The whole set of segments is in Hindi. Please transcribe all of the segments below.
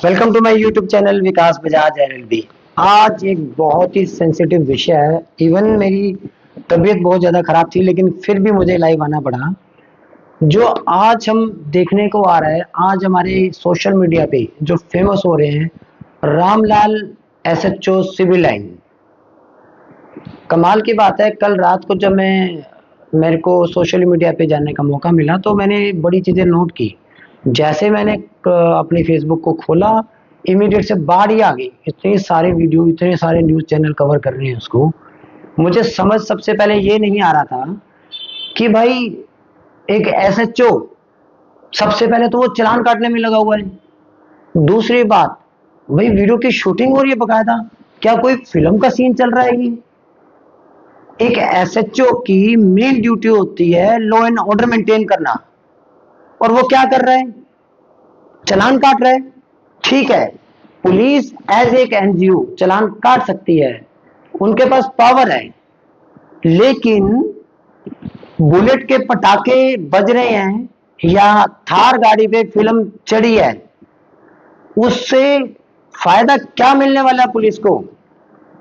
Welcome to my YouTube channel Vikas Bajaj LLB. आज एक बहुत ही सेंसिटिव विषय है। इवन मेरी तबीयत बहुत ज़्यादा खराब थी, लेकिन फिर भी मुझे लाइव आना पड़ा। जो आज हम देखने को आ रहा है, आज हमारे सोशल मीडिया पे जो फेमस हो रहे हैं, रामलाल एसएचओ सिविल लाइन। कमाल की बात है, कल रात को जब मेरे को सोशल मीडिया पे जाने का मौका मिला तो मैंने बड़ी चीज़ें नोट की। जैसे मैंने अपनी फेसबुक को खोला, इमीडिएट से बाढ़ ही आ गई। इतने सारे वीडियो, इतने सारे न्यूज़ चैनल कवर कर रहे हैं उसको। मुझे समझ सबसे पहले ये नहीं आ रहा था कि भाई एक एसएचओ, सबसे पहले तो वो चालान काटने में लगा हुआ है। दूसरी बात, भाई वीडियो की शूटिंग हो रही है बकायदा। क्या कोई फिल्म का सीन चल रहा है? ये एक एसएचओ की मेन ड्यूटी होती है लॉ एंड ऑर्डर मेंटेन करना, और वो क्या कर रहा है? चालान काट रहा है। ठीक है, पुलिस एज एक एनजीओ चालान काट सकती है, उनके पास पावर है। लेकिन बुलेट के पटाखे बज रहे हैं या थार गाड़ी पे फिल्म चढ़ी है, उससे फायदा क्या मिलने वाला है पुलिस को?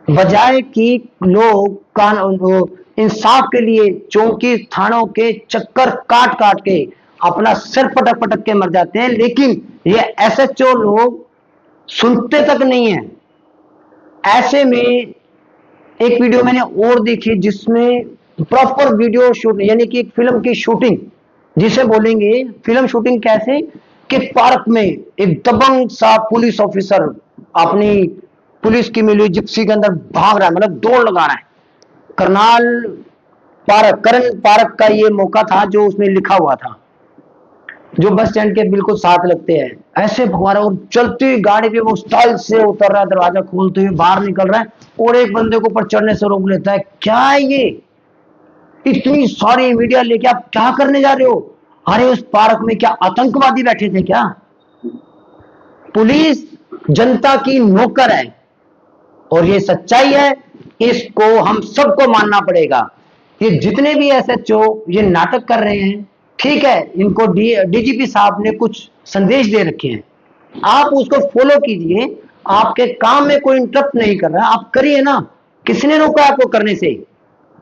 बजाय कि लोग कानून इंसाफ के लिए चौकी थानों के चक्कर काट काट के अपना सिर पटक पटक के मर जाते हैं, लेकिन ये एसएचओ लोग सुनते तक नहीं है। ऐसे में एक वीडियो मैंने और देखी जिसमें प्रॉपर वीडियो शूट, यानी कि एक फिल्म की शूटिंग, जिसे बोलेंगे फिल्म शूटिंग। कैसे कि पार्क में एक दबंग सा पुलिस ऑफिसर अपनी पुलिस की मिली जिप्सी के अंदर भाग रहा है, मतलब दौड़ लगा रहा है। करनाल पार्क, करण पार्क का ये मौका था जो उसमें लिखा हुआ था, जो बस स्टैंड के बिल्कुल साथ लगते हैं। ऐसे भगवा रहा है और चलती गाड़ी पे वो स्टाइल से उतर रहा है, दरवाजा खोलते हुए बाहर निकल रहा है और एक बंदे को ऊपर चढ़ने से रोक लेता है। क्या है ये? इतनी सारी मीडिया लेके आप क्या करने जा रहे हो? अरे उस पार्क में क्या आतंकवादी बैठे थे क्या? पुलिस जनता की नौकर है और ये सच्चाई है, इसको हम सबको मानना पड़ेगा। ये जितने भी एसएचओ ये नाटक कर रहे हैं, ठीक है, इनको डीजीपी साहब ने कुछ संदेश दे रखे हैं, आप उसको फॉलो कीजिए। आपके काम में कोई इंटरप्ट नहीं कर रहा, आप करिए ना, किसने रोका आपको करने से?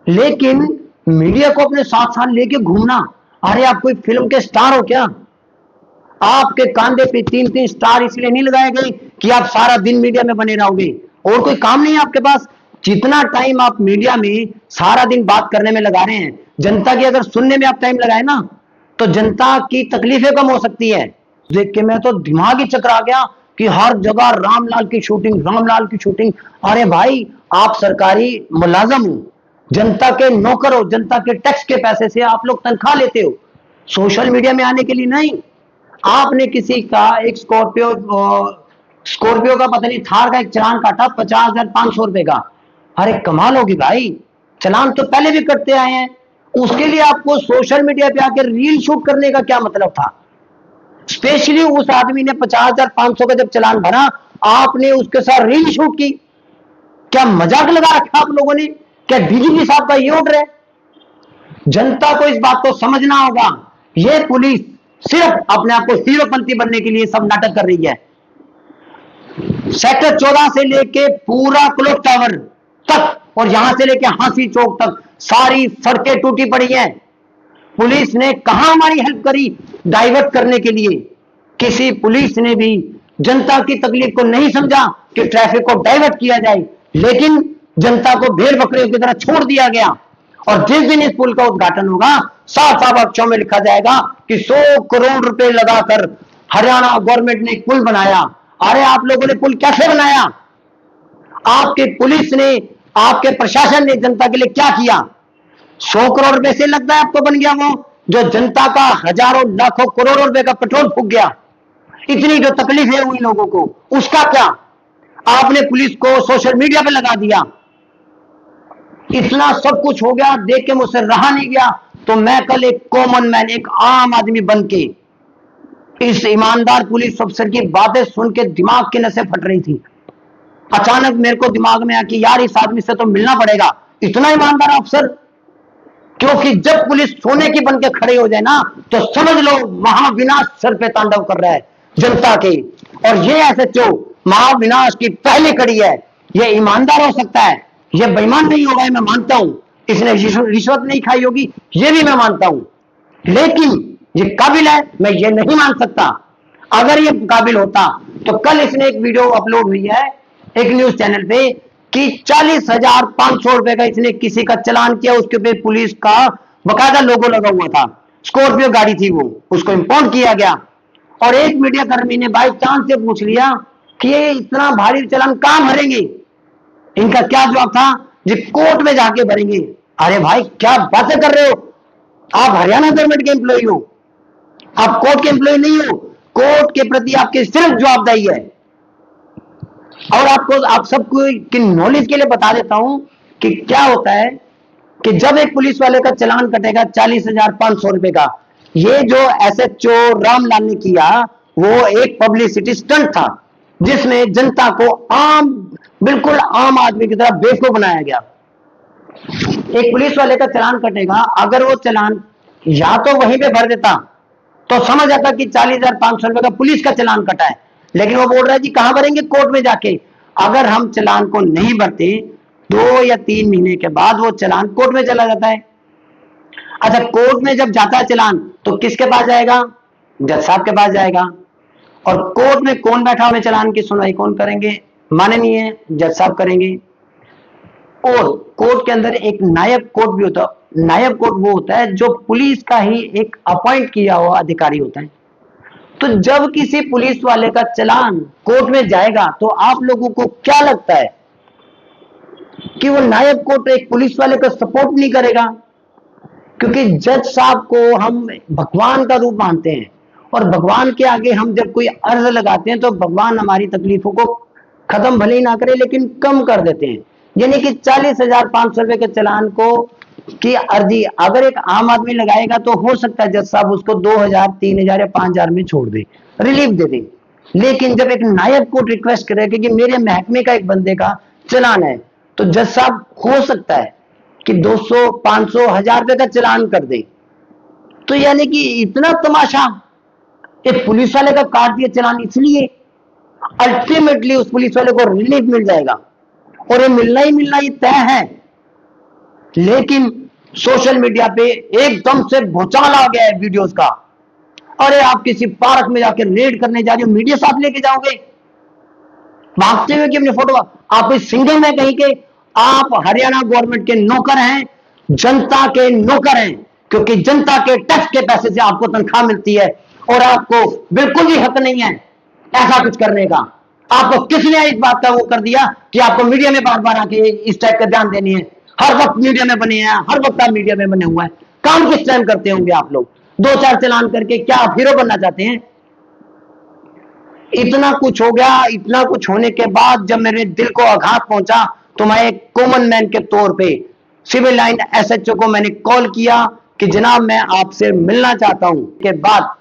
लेकिन मीडिया को अपने साथ साथ लेके घूमना, अरे आप कोई फिल्म के स्टार हो क्या? आपके कांधे पे 3-3 स्टार इसलिए नहीं लगाए गए कि आप सारा दिन मीडिया में बने रहोगे और कोई काम नहीं है आपके पास। जितना टाइम आप मीडिया में सारा दिन बात करने में लगा रहे हैं, जनता की अगर सुनने में आप टाइम लगाए ना, तो जनता की तकलीफें कम हो सकती है। देख के मैं तो दिमाग ही चकरा गया कि हर जगह रामलाल की शूटिंग, रामलाल की शूटिंग। अरे भाई, आप सरकारी मुलाजम हो, जनता के नौकर हो, जनता के टैक्स के पैसे से आप लोग तनख्वाह लेते हो, सोशल मीडिया में आने के लिए नहीं। आपने किसी का एक स्कॉर्पियो का, पता नहीं थार का एक चालान काटा 50,500 रुपए का। अरे कमाल होगी भाई, चालान तो पहले भी कटते आए हैं, उसके लिए आपको सोशल मीडिया पे आकर रील शूट करने का क्या मतलब था? स्पेशली उस आदमी ने 50,500 का जब चालान भरा, आपने उसके साथ रील शूट की। क्या मजाक लगा रखा आप लोगों ने? क्या डीजीपी साहब का ये ऑर्डर है? जनता को इस बात को समझना होगा, ये पुलिस सिर्फ अपने आप को हीरोपंती बनने के लिए सब नाटक कर रही है। सेक्टर 14 से लेके पूरा क्लॉक टावर तक और यहां से लेके हांसी चौक तक सारी सड़कें टूटी पड़ी हैं। पुलिस ने कहां हमारी हेल्प करी डाइवर्ट करने के लिए? किसी पुलिस ने भी जनता की तकलीफ को नहीं समझा कि ट्रैफिक को डाइवर्ट किया जाए, लेकिन जनता को भेड़ बकरियों की तरह छोड़ दिया गया। और जिस दिन इस पुल का उद्घाटन होगा, साफ साफ अक्षरों में लिखा जाएगा कि 100 करोड़ रुपए लगाकर हरियाणा गवर्नमेंट ने एक पुल बनाया। अरे आप लोगों ने पुल कैसे बनाया? आपकी पुलिस ने, आपके प्रशासन ने जनता के लिए क्या किया? 100 करोड़ रुपए से लगता है आपको बन गया वो जो जनता का हजारों लाखों करोड़ों रुपए का पेट्रोल फूक गया। इतनी जो तकलीफें हुई लोगों को, उसका क्या? आपने पुलिस को सोशल मीडिया पे लगा दिया। इतना सब कुछ हो गया, देख के मुझसे रहा नहीं गया। तो मैं कल एक कॉमन मैन, एक आम आदमी बन के इस ईमानदार पुलिस अफसर की बातें सुन के दिमाग की नसें फट रही थी। अचानक मेरे को दिमाग में आया कि यार इस आदमी से तो मिलना पड़ेगा, इतना ईमानदार अफसर। क्योंकि जब पुलिस सोने की बन के खड़े हो जाए ना, तो समझ लो महाविनाश सर पे तांडव कर रहा है। जनता के। और ये एसएचओ महाविनाश की पहली कड़ी है। ये ईमानदार हो सकता है, ये बेईमान नहीं होगा, मैं मानता हूं। इसने रिश्वत नहीं खाई होगी, ये भी मैं मानता हूं। लेकिन ये काबिल है, मैं ये नहीं मान सकता। अगर ये काबिल होता तो कल इसने एक वीडियो अपलोड हुई है एक न्यूज चैनल पे कि 40,500 रुपए का इसने किसी का चलान किया, उसके पे पुलिस का बकायदा लोगो लगा हुआ था। स्कॉर्पियो गाड़ी थी वो, उसको इंपाउंड किया गया। और एक मीडिया कर्मी ने बाई चांस से पूछ लिया कि ये इतना भारी चलान कहां भरेंगे। इनका क्या जवाब था, जी कोर्ट में जाके भरेंगे। अरे भाई क्या बातें कर रहे हो, आप हरियाणा गवर्नमेंट के एम्प्लॉय हो, आप कोर्ट के एम्प्लॉय नहीं हो। कोर्ट के प्रति आपकी सिर्फ जवाबदारी है। और आपको, आप सबको की नॉलेज के लिए बता देता हूं कि क्या होता है कि जब एक पुलिस वाले का चालान कटेगा 40,500 रुपए का, ये जो एसएचओ रामलाल ने किया वो एक पब्लिसिटी स्टंट था, जिसमें जनता को आम, बिल्कुल आम आदमी की तरह बेवकूफ बनाया गया। एक पुलिस वाले का चालान कटेगा, अगर वो चालान या तो वहीं पे भर देता तो समझ आता कि 40,500 रुपए का पुलिस का चालान कटा है। लेकिन वो बोल रहा है जी कहां भरेंगे, कोर्ट में जाके। अगर हम चालान को नहीं भरते 2 या 3 महीने के बाद वो चालान कोर्ट में चला जाता है। अच्छा, कोर्ट में जब जाता है चालान तो किसके पास जाएगा, जज साहब के पास जाएगा। और कोर्ट में कौन बैठा हुआ, चालान की सुनवाई कौन करेंगे, माननीय जज साहब करेंगे। और कोर्ट के अंदर एक नायब कोर्ट भी होता है। नायब कोर्ट वो होता है जो पुलिस का ही एक अपॉइंट किया हुआ अधिकारी होता है। तो जब किसी पुलिस वाले का चालान कोर्ट में जाएगा तो आप लोगों को क्या लगता है कि वो नायब कोर्ट एक पुलिस वाले का सपोर्ट नहीं करेगा? क्योंकि जज साहब को हम भगवान का रूप मानते हैं, और भगवान के आगे हम जब कोई अर्ज लगाते हैं तो भगवान हमारी तकलीफों को खत्म भले ही ना करे लेकिन कम कर देते हैं। यानी कि 40,500 रुपए के चालान को की अर्जी अगर एक आम आदमी लगाएगा तो हो सकता है जज साहब उसको 2,000, 3,000 या 5,000 में छोड़ दे, रिलीफ दे दे। लेकिन जब एक नायब कोर्ट रिक्वेस्ट करेगा कि मेरे महकमे का एक बंदे का चालान है, तो जज साहब हो सकता है कि 200, 500, 1,000 रुपए का चालान कर दे। तो यानी कि इतना तमाशा, एक पुलिस वाले का काट दिया चालान, इसलिए अल्टीमेटली उस पुलिस वाले को रिलीफ मिल जाएगा, और ये मिलना ही मिलना ही तय है। लेकिन सोशल मीडिया पे एकदम से भूचाल आ गया है वीडियोस का। अरे आप किसी पार्क में जाकर रेड करने जा रहे हो, मीडिया साथ लेके जाओगे भागते हुए कि अपनी फोटो, आप इस सिंगल में कहीं के आप हरियाणा गवर्नमेंट के नौकर हैं, जनता के नौकर हैं, क्योंकि जनता के टैक्स के पैसे से आपको तनख्वाह मिलती है, और आपको बिल्कुल भी हक नहीं है ऐसा कुछ करने का। आपको किसने इस बात का वो कर दिया कि आपको मीडिया में बार बार आके इस टाइप का ध्यान देनी है, हर वक्त मीडिया में बने हैं, हर वक्त आप मीडिया में बने हुए हैं। काम किस टाइम करते होंगे आप लोग, 2-4 चालान करके क्या आप हीरो बनना चाहते हैं? इतना कुछ हो गया। इतना कुछ होने के बाद जब मेरे दिल को आघात पहुंचा तो मैं एक कॉमन मैन के तौर पे सिविल लाइन एसएचओ को मैंने कॉल किया कि जनाब मैं आपसे मिलना चाहता हूं। के बाद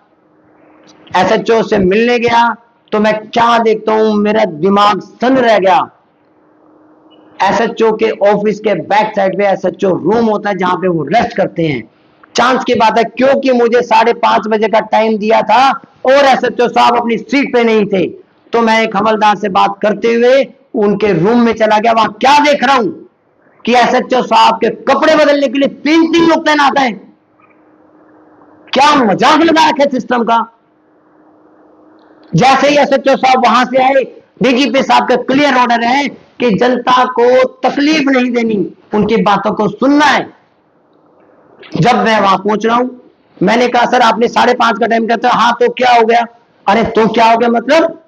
एसएचओ से मिलने गया तो मैं क्या देखता हूं, मेरा दिमाग सन रह गया। एसएचओ के ऑफिस के बैक साइड पे एसएचओ रूम होता है जहां पे वो रेस्ट करते हैं। चांस की बात है क्योंकि मुझे 5:30 बजे का टाइम दिया था और एसएचओ साहब अपनी सीट पे नहीं थे, तो मैं एक हवलदार से बात करते हुए उनके रूम में चला गया। वहां क्या देख रहा हूं कि एसएचओ साहब के कपड़े बदलने के लिए 3-3 लोग तैनात हैं। क्या मजाक लगा रखे सिस्टम का। जैसे ही एसएचओ साहब वहां से आए, डीजीपी साहब का क्लियर ऑर्डर है कि जनता को तकलीफ नहीं देनी, उनकी बातों को सुनना है। जब मैं वहां पहुंच रहा हूं, मैंने कहा सर आपने 5:30 का टाइम कहते हो, हाँ तो क्या हो गया? अरे तो क्या हो गया मतलब,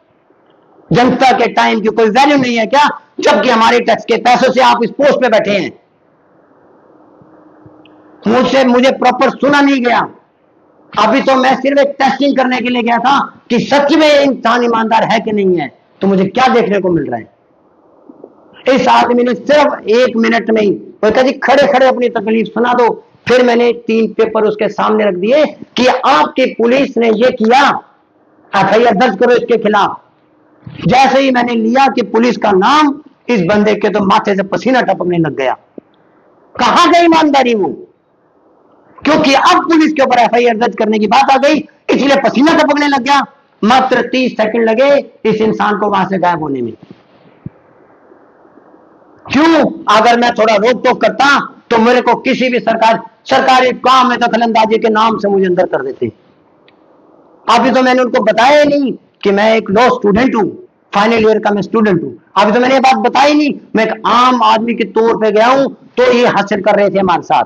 जनता के टाइम की कोई वैल्यू नहीं है क्या? जबकि हमारे टैक्स के पैसों से आप इस पोस्ट पे बैठे हैं। मुझे प्रॉपर सुना नहीं गया। अभी तो मैं सिर्फ एक टेस्टिंग करने के लिए गया था कि सच में इंसान ईमानदार है कि नहीं है। तो मुझे क्या देखने को मिल रहा है, इस आदमी ने सिर्फ 1 मिनट में ही कहा जी खड़े खड़े अपनी तकलीफ सुना दो। फिर मैंने 3 पेपर उसके सामने रख दिए कि आपकी पुलिस ने ये किया, एफआईआर दर्ज करो इसके खिलाफ। जैसे ही मैंने लिया कि पुलिस का नाम, इस बंदे के तो माथे से पसीना टपकने लग गया। कहां गई ईमानदारी वो? क्योंकि अब पुलिस के ऊपर एफआईआर दर्ज करने की बात आ गई, इसलिए पसीना टपकने लग गया। मात्र 30 सेकंड लगे इस इंसान को वहां से गायब होने में। क्यों? अगर मैं थोड़ा रोक टोक करता तो मेरे को किसी भी सरकारी काम में दखलंदाजी के नाम से मुझे अंदर कर देते। अभी तो मैंने उनको बताया ही नहीं कि मैं एक लॉ स्टूडेंट हूं, फाइनल ईयर का मैं स्टूडेंट हूं। अभी तो मैंने ये बात बताई नहीं, मैं एक आम आदमी के तौर पे गया हूं, तो ये हासिल कर रहे थे हमारे साथ।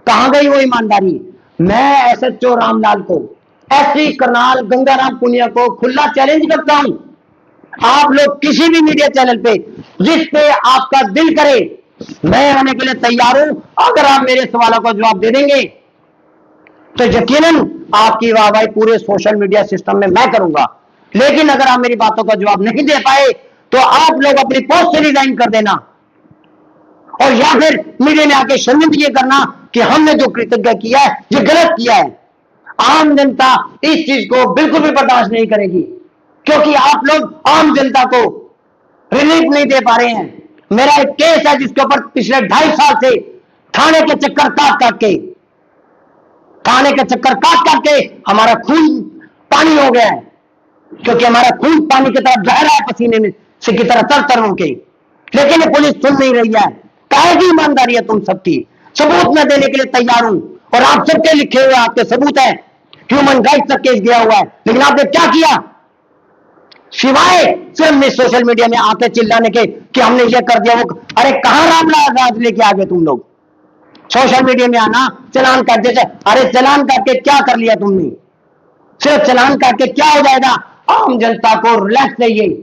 कहां गई वो ईमानदारी? मैं SHO रामलाल को, SP करनाल गंगाराम पुनिया को खुला चैलेंज करता हूं, आप लोग किसी भी मीडिया चैनल पे जिस पे आपका दिल करे, मैं आने के लिए तैयार हूं। अगर आप मेरे सवालों का जवाब दे देंगे तो यकीनन आपकी वाहवाही पूरे सोशल मीडिया सिस्टम में मैं करूंगा। लेकिन अगर आप मेरी बातों का जवाब नहीं दे पाए तो आप लोग अपनी पोस्ट से रिजाइन कर देना, और या फिर मीडिया में आके शर्मिंदगी करना कि हमने जो कृतज्ञ किया है ये गलत किया है। आम जनता इस चीज को बिल्कुल भी बर्दाश्त नहीं करेगी, क्योंकि आप लोग आम जनता को रिलीफ नहीं दे पा रहे हैं। मेरा एक केस है जिसके ऊपर पिछले 2.5 साल से थाने के चक्कर काट के हमारा खून पानी हो गया है, क्योंकि हमारा खून पानी की तरफ बह रहा है पसीने में से की तरह तर होके। लेकिन ये पुलिस सुन नहीं रही है। काहे की ईमानदारी है तुम सबकी? सबूत मैं देने के लिए तैयार हूं, और आप सबके लिखे हुए आपके सबूत है, ह्यूमन राइट्स तक केस गया हुआ है। लेकिन आपने क्या किया? सिवाय सिर्फ में सोशल मीडिया में आके चिल्लाने के कि हमने ये कर दिया वो। अरे कहां रामलाल राज लेके आ गए तुम लोग? सोशल मीडिया में आना, चलान काट देते। अरे चलान काट के क्या कर लिया तुमने? सिर्फ चलान काट के क्या हो जाएगा? आम जनता को रिलैक्स चाहिए।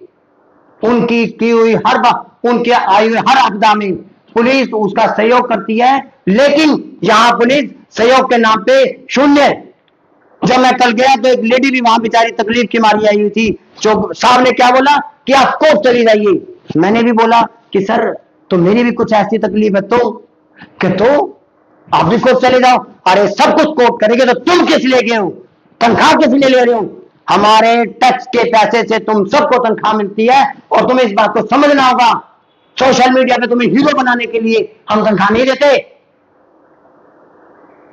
उनकी की हुई उनके आई हुई हर आपदा में पुलिस उसका सहयोग करती है, लेकिन यहां पुलिस सहयोग के नाम पे शून्य। जब मैं कल गया तो एक लेडी भी वहां बेचारी तकलीफ की मारी आई हुई थी, जो साहब ने क्या बोला कि आप कोर्ट चली जाइए। मैंने भी बोला कि सर तो मेरी भी कुछ ऐसी तकलीफ है तो आप भी कोर्ट चले जाओ। अरे सब कुछ कोर्ट करेंगे तो तुम किस लिए गए हो? तनख्वाह किस लिए ले रहे हो? हमारे टैक्स के पैसे से तुम सबको तनख्वाह मिलती है, और तुम्हें इस बात को समझना होगा। सोशल मीडिया पे तुम्हें हीरो बनाने के लिए हम तनख्वाह नहीं देते।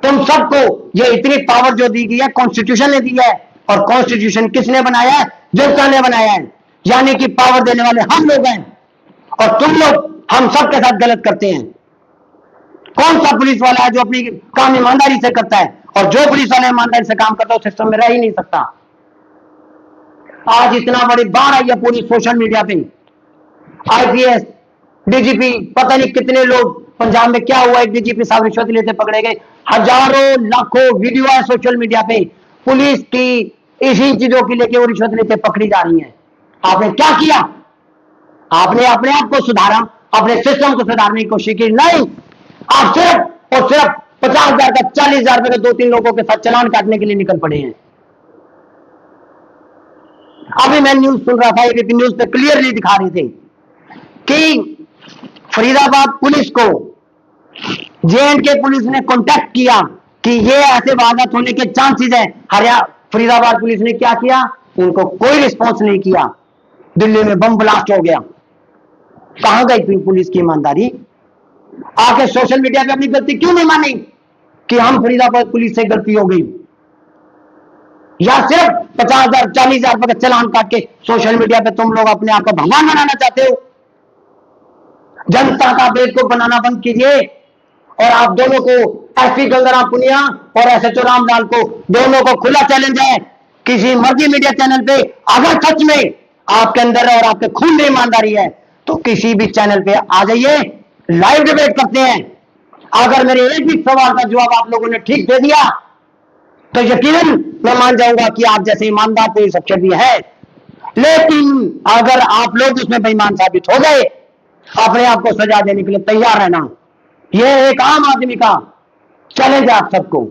तुम सबको ये इतनी पावर जो दी गई है कॉन्स्टिट्यूशन ने दी है, और कॉन्स्टिट्यूशन किसने बनाया है? जनता ने बनाया है। यानी कि पावर देने वाले हम लोग हैं, और तुम लोग हम सबके साथ गलत करते हैं। कौन सा पुलिस वाला है जो अपनी काम ईमानदारी से करता है? और जो पुलिस वाला ईमानदारी से काम करता है उस सिस्टम में रह ही नहीं सकता। आज इतना बड़ी बाढ़ आई है पूरी सोशल मीडिया पे। IPS DGP पता नहीं कितने लोग, पंजाब में क्या हुआ, एक DGP साहब रिश्वत लेते पकड़े गए। हजारों लाखों वीडियो है सोशल मीडिया पे, पुलिस की इसी चीजों की लेके वो रिश्वत लेते पकड़ी जा रही है। आपने क्या किया? आपने अपने आप को सुधारा, अपने सिस्टम को सुधारने की कोशिश की? नहीं, आप सिर्फ और सिर्फ 50,000 का 40,000 रुपए का 2-3 लोगों के साथ चलान काटने के लिए निकल पड़े हैं। अभी मैं न्यूज सुन रहा था, एबीपी न्यूज पे क्लियरली दिखा रहे थे कि फरीदाबाद पुलिस को JNK पुलिस ने कांटेक्ट किया कि ये ऐसे वारदात होने के चांसेस है। हरियाणा फरीदाबाद पुलिस ने क्या किया? उनको कोई रिस्पॉन्स नहीं किया। दिल्ली में बम ब्लास्ट हो गया। कहां गई पुलिस की ईमानदारी? आके सोशल मीडिया पे अपनी गलती क्यों नहीं मानी कि हम फरीदाबाद पुलिस से गलती हो गई? या सिर्फ 50,000 40,000 रुपए का चलान काट के सोशल मीडिया पे तुम लोग अपने आप को भगवान बनाना चाहते हो? जनता का बेवकूफ बनाना बंद कीजिए। और आप दोनों को, SP गंगाराम पुनिया और SHO रामलाल को, दोनों को खुला चैलेंज है, किसी मर्जी मीडिया चैनल पे अगर सच में आपके अंदर और आपके खून में ईमानदारी है तो किसी भी चैनल पे आ जाइए, लाइव डिबेट करते हैं। अगर मेरे एक भी सवाल का जवाब आप लोगों ने ठीक दे दिया तो यकीनन मैं मान जाऊंगा कि आप जैसे ईमानदार कोई शख्सियत भी है। लेकिन अगर आप लोग उसमें बेईमान साबित हो गए, अपने आप को सजा देने के लिए तैयार रहना। यह एक आम आदमी का चैलेंज है आप सबको।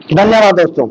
धन्यवाद दोस्तों।